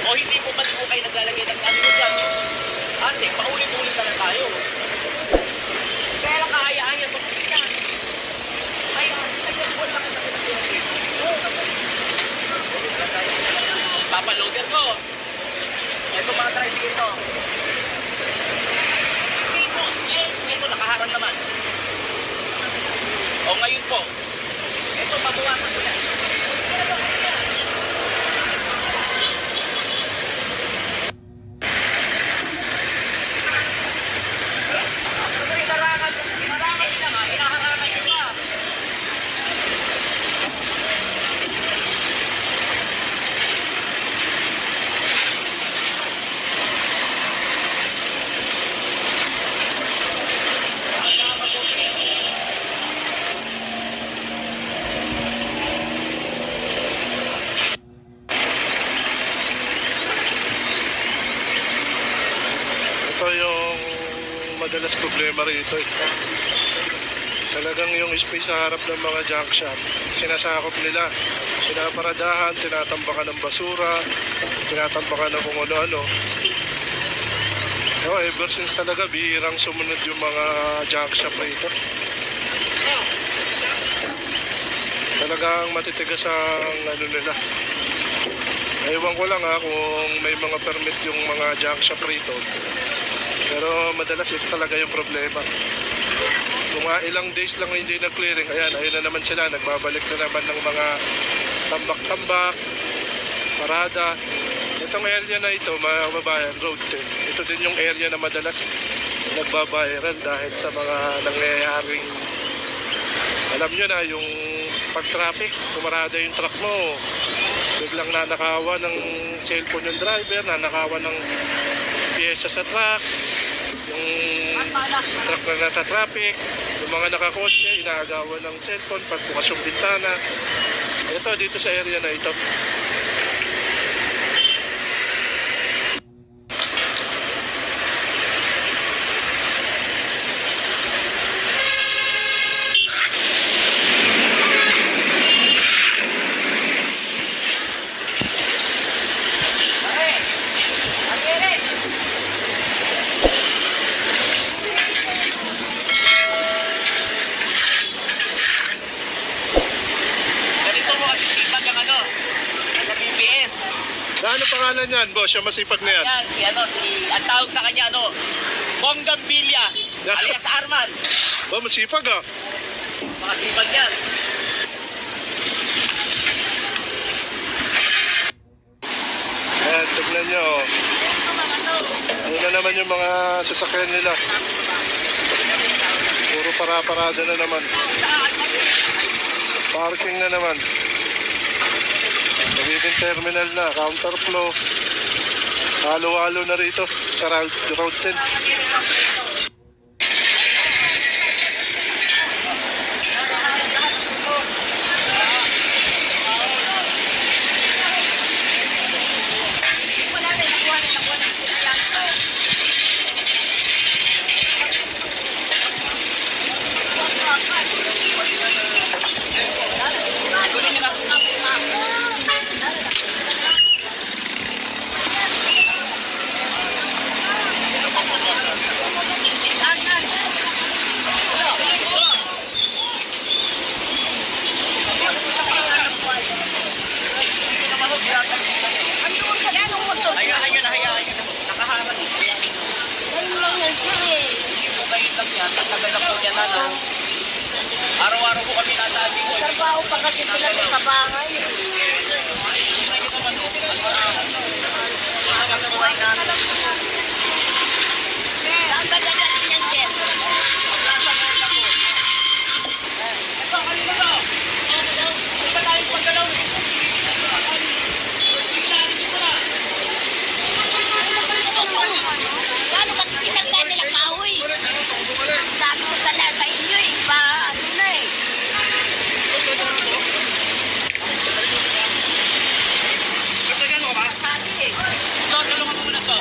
O hindi po ba po kayo naglalagay ng ano mo dyan? Ate, paulit-ulit na lang tayo. Kaya lang kaaya-aya ito po yan. Kaya po lang kita pinag-ulit. Papaloader ko. Ito mga tricycle ito. Ito nakaharang naman. O ngayon po. Ito pabuwasan ko yan. Ito yung madalas problema rito. Talagang yung space sa harap ng mga junk shop, sinasakop nila. Pinaparadahan, tinatambakan ng basura, tinatambakan ng kung ano-ano. Ever since talaga, bihirang sumunod yung mga junk shop rito. Talagang matitigas ang ano nila. Ewan ko lang kung may mga permit yung mga junk shop rito. Pero madalas ito talaga yung problema. Kung ilang days lang hindi na-clearing, ayun na naman sila, nagbabalik na naman ng mga tambak-tambak, parada. Itong area na ito, mga kababayan, Road 10, ito din yung area na madalas nagbabiral dahil sa mga nangyayaring, alam nyo na, yung pag-traffic, kumarada yung truck mo, biglang nanakawan ng cellphone yung driver, nanakawan ng pyesa sa truck, yung truck na nasa traffic, yung mga nakakotse, inaagawan ng cellphone, pagbukas yung bintana. Ito, dito sa area na ito. Ano pangalan niyan, boss? Yung masipag na yan? Yan, ang tawag sa kanya, Bonggang Villa, alias Arman. Masipag Makasipag yan. Ayan, tignan nyo. Ayun na naman yung mga sasakyan nila. Puro para-parada na naman. Parking na naman. Nagiging terminal na, counterflow. Halo-halo na rito sa Road 10. Araw-araw po kami nadaan dito. Trabaho pa kasi sila sa bahay. Saan ba dadalhin yan, Jen? Lalo kasi tinagdan nila kahoy. Ang dami ko sa inyo eh. Ano na eh. Sabi eh. So, tulungan mo muna, so.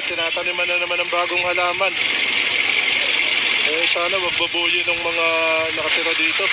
tinataniman na naman ng bagong halaman. Sana magbabuyo ng mga nakatira dito.